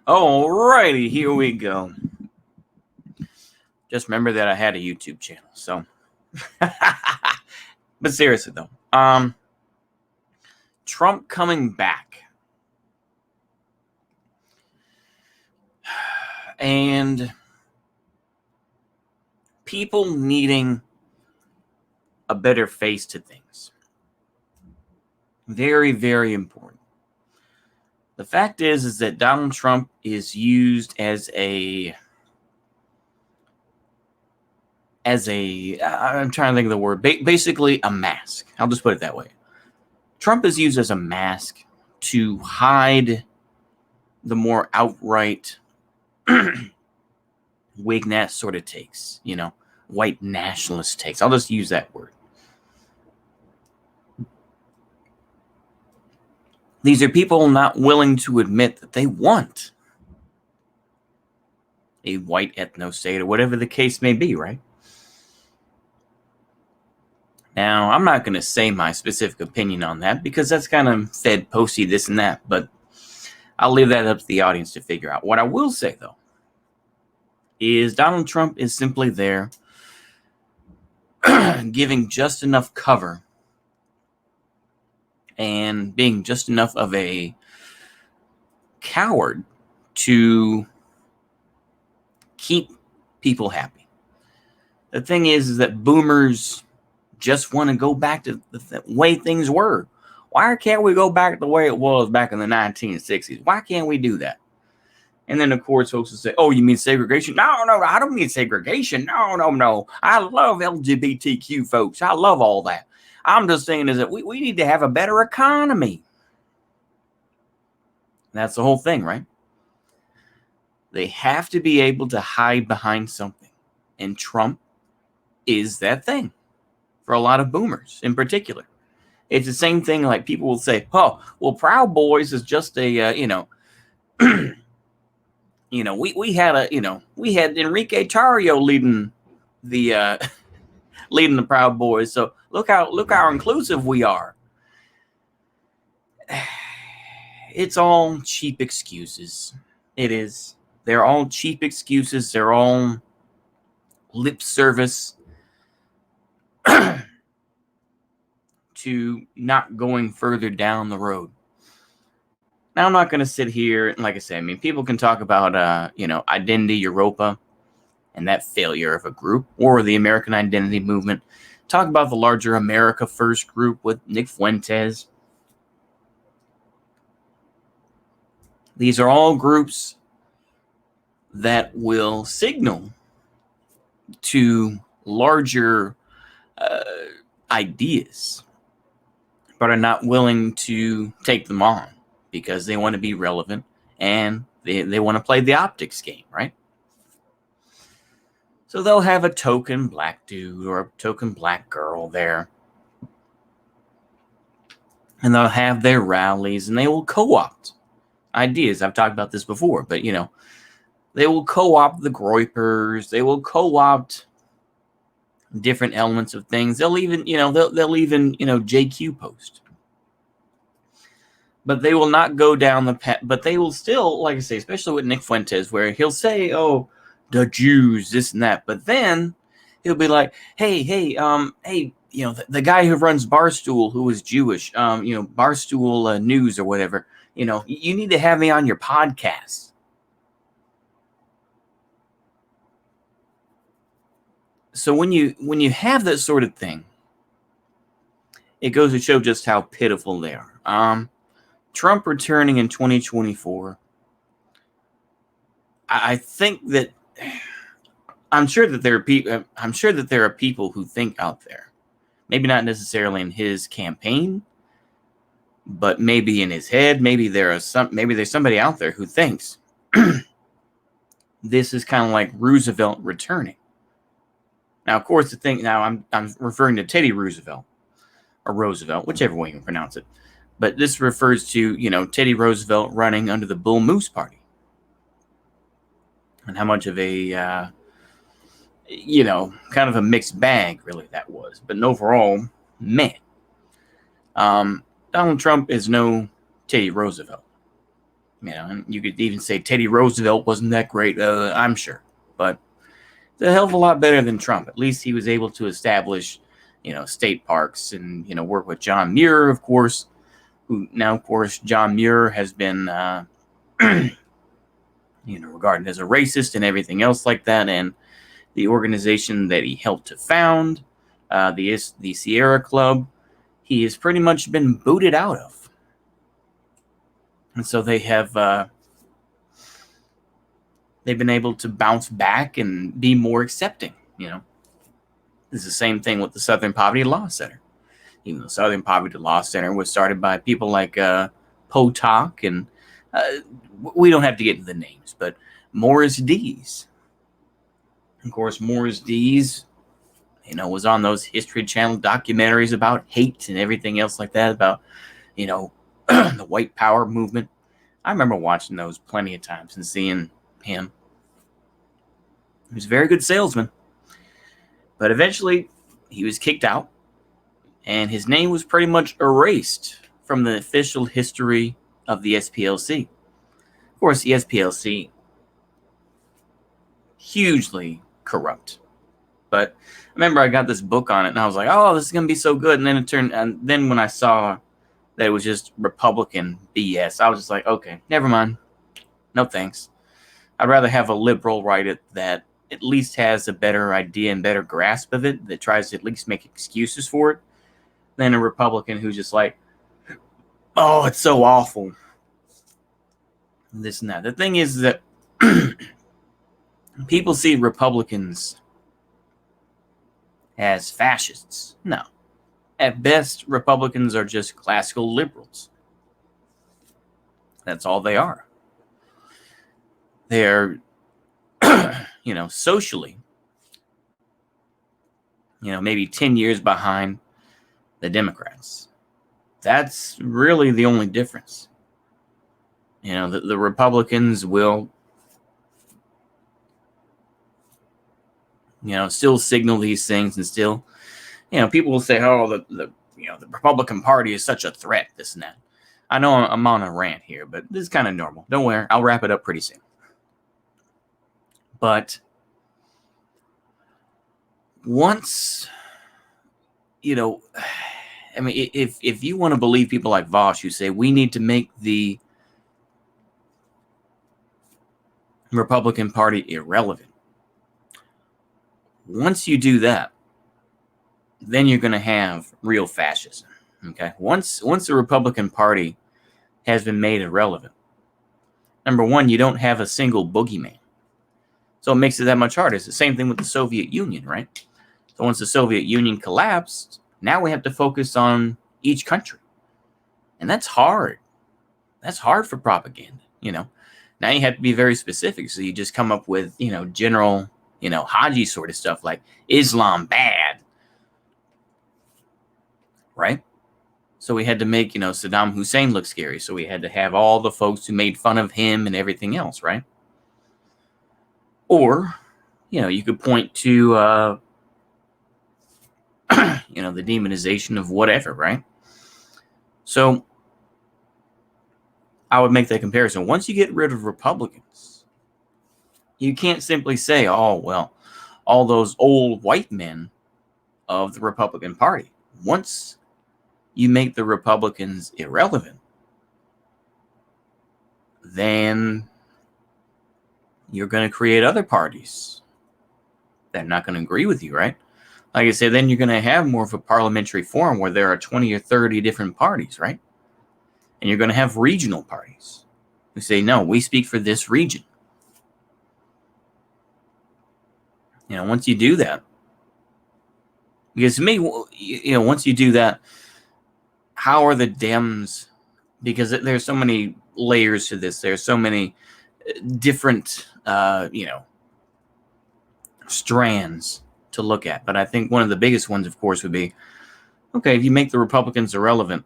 Alrighty, here we go. Just remember that I had a YouTube channel, so. But seriously though, Trump coming back. And people needing a better face to things. Very, very important. The fact is that Donald Trump is used as I'm trying to think of the word, basically a mask. I'll just put it that way. Trump is used as a mask to hide the more outright Wignat sort of takes, white nationalist takes. I'll just use that word. These are people not willing to admit that they want a white ethno-state or whatever the case may be, right? Now, I'm not going to say my specific opinion on that because that's kind of fed posty, this and that, but I'll leave that up to the audience to figure out. What I will say, though, is Donald Trump is simply there giving just enough cover and being just enough of a coward to keep people happy. The thing is that boomers just want to go back to the way things were. Why can't we go back to the way it was back in the 1960s? Why can't we do that? And then, of course, folks will say, oh, you mean segregation? No, I don't mean segregation. No. I love LGBTQ folks. I love all that. I'm just saying is that we need to have a better economy. That's the whole thing, right? They have to be able to hide behind something. And Trump is that thing for a lot of boomers in particular. It's the same thing like people will say, oh, well, Proud Boys is just a, we had Enrique Tarrio leading the Proud Boys. So look how inclusive we are. It's all cheap excuses. It is. They're all cheap excuses. They're all lip service to not going further down the road. Now, I'm not going to sit here, like I said, people can talk about, Identity Europa and that failure of a group, or the American Identity Movement. Talk about the larger America First group with Nick Fuentes. These are all groups that will signal to larger ideas, but are not willing to take them on because they want to be relevant and they want to play the optics game, right? So they'll have a token black dude or a token black girl there. And they'll have their rallies and they will co-opt ideas. I've talked about this before, but they will co-opt the groypers. They will co-opt different elements of things. They'll even, JQ post. But they will not go down the path. But they will still, like I say, especially with Nick Fuentes, where he'll say, oh, the Jews, this and that. But then he'll be like, hey, the guy who runs Barstool, who is Jewish, Barstool News or whatever, you need to have me on your podcast. So when you have that sort of thing, it goes to show just how pitiful they are. Trump returning in 2024. I think that I'm sure that there are people who think out there, maybe not necessarily in his campaign, but maybe in his head. Maybe there's somebody out there who thinks this is kind of like Roosevelt returning. Now, of course, I'm referring to Teddy Roosevelt or Roosevelt, whichever way you pronounce it. But this refers to, Teddy Roosevelt running under the Bull Moose Party. And how much of a, kind of a mixed bag, really, that was. But overall, meh. Donald Trump is no Teddy Roosevelt. And you could even say Teddy Roosevelt wasn't that great, I'm sure. But it's a hell of a lot better than Trump. At least he was able to establish, state parks and, work with John Muir, of course. Who now, of course, John Muir has been, regarded as a racist and everything else like that. And the organization that he helped to found, the Sierra Club, he has pretty much been booted out of. And so they have they've been able to bounce back and be more accepting. It's the same thing with the Southern Poverty Law Center. Even the Southern Poverty Law Center was started by people like Potok, and we don't have to get into the names, but Morris Dees. Of course, Morris Dees, was on those History Channel documentaries about hate and everything else like that, about, the white power movement. I remember watching those plenty of times and seeing him. He was a very good salesman. But eventually, he was kicked out, and his name was pretty much erased from the official history of the SPLC. Of course, the SPLC, hugely corrupt. But I remember I got this book on it, and I was like, oh, this is going to be so good. And then when I saw that it was just Republican BS, I was just like, okay, never mind. No thanks. I'd rather have a liberal write it that at least has a better idea and better grasp of it, that tries to at least make excuses for it, than a Republican who's just like, oh, it's so awful. This and that. The thing is that people see Republicans as fascists. No. At best, Republicans are just classical liberals. That's all they are. They're, socially, maybe 10 years behind the Democrats. That's really the only difference. The Republicans will, still signal these things, and still, people will say, oh, the Republican Party is such a threat, this and that. I know I'm on a rant here, but this is kind of normal. Don't worry, I'll wrap it up pretty soon. But once, if you want to believe people like Vosh who say we need to make the Republican Party irrelevant, once you do that, then you're going to have real fascism. Okay, once the Republican Party has been made irrelevant, number one, you don't have a single boogeyman. So it makes it that much harder. It's the same thing with the Soviet Union, right? So once the Soviet Union collapsed, now we have to focus on each country. And that's hard. That's hard for propaganda, Now you have to be very specific. So you just come up with, general, Haji sort of stuff like Islam bad. Right? So we had to make, Saddam Hussein look scary. So we had to have all the folks who made fun of him and everything else, right? Or, you could point to, the demonization of whatever, right? So I would make that comparison. Once you get rid of Republicans, you can't simply say, oh, well, all those old white men of the Republican Party. Once you make the Republicans irrelevant, then you're going to create other parties that are not going to agree with you, right? Like I said, then you're going to have more of a parliamentary forum where there are 20 or 30 different parties, right? And you're going to have regional parties who say, no, we speak for this region. Once you do that, because to me, once you do that, how are the Dems? Because there's so many layers to this. There's so many different, strands to look at. But I think one of the biggest ones, of course, would be, okay, if you make the Republicans irrelevant,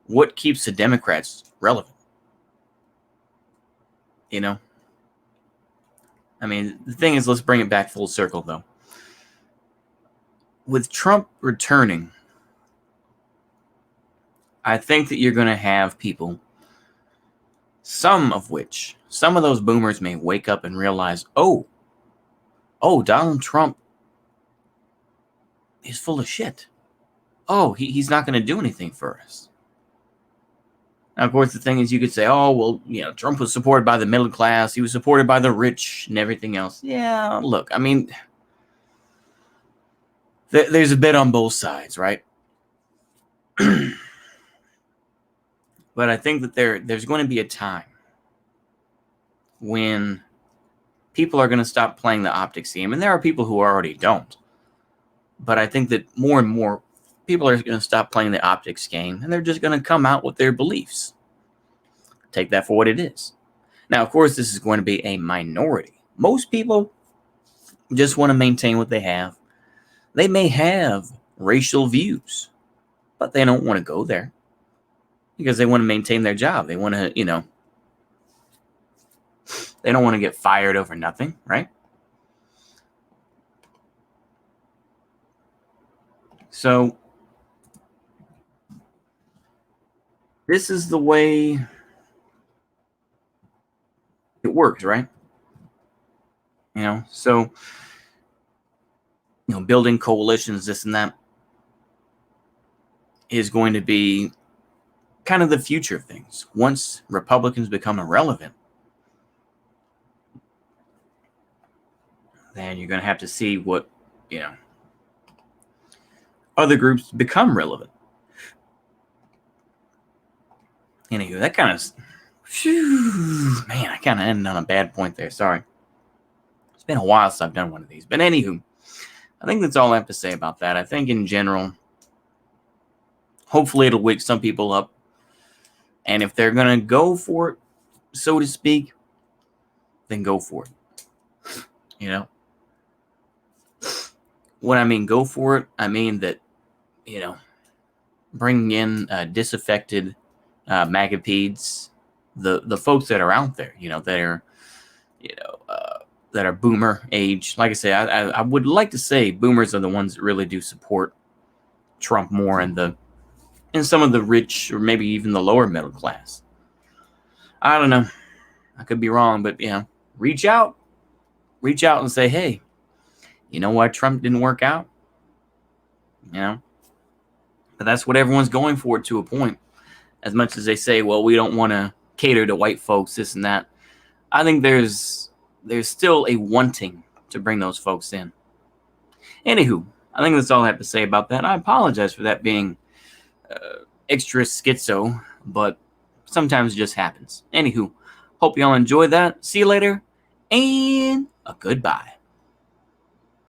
what keeps the Democrats relevant? The thing is, let's bring it back full circle, though. With Trump returning, I think that you're going to have people Some of those boomers may wake up and realize, oh, Donald Trump is full of shit. Oh, he's not going to do anything for us. Now, of course, the thing is, you could say, oh, well, Trump was supported by the middle class. He was supported by the rich and everything else. Yeah, look, I mean, there's a bit on both sides, right? But I think that there's going to be a time when people are going to stop playing the optics game. And there are people who already don't. But I think that more and more people are going to stop playing the optics game, and they're just going to come out with their beliefs. Take that for what it is. Now, of course, this is going to be a minority. Most people just want to maintain what they have. They may have racial views, but they don't want to go there because they want to maintain their job. They want to, they don't want to get fired over nothing, right? So this is the way it works, right? So, building coalitions, this and that, is going to be kind of the future of things. Once Republicans become irrelevant, then you're going to have to see what, other groups become relevant. Anywho, that kind of, man, I kind of ended on a bad point there. Sorry. It's been a while since I've done one of these. But anywho, I think that's all I have to say about that. I think in general, hopefully it'll wake some people up. And if they're going to go for it, so to speak, then go for it. When I mean go for it, I mean that, bringing in disaffected magapeds, the folks that are out there, that are boomer age. Like I say, I would like to say boomers are the ones that really do support Trump more, and some of the rich or maybe even the lower middle class. I don't know. I could be wrong, but reach out and say, hey, you know why Trump didn't work out? But that's what everyone's going for to a point. As much as they say, well, we don't want to cater to white folks, this and that. I think there's still a wanting to bring those folks in. Anywho, I think that's all I have to say about that. I apologize for that being extra schizo, but sometimes it just happens. Anywho, hope y'all enjoy that. See you later, and a goodbye.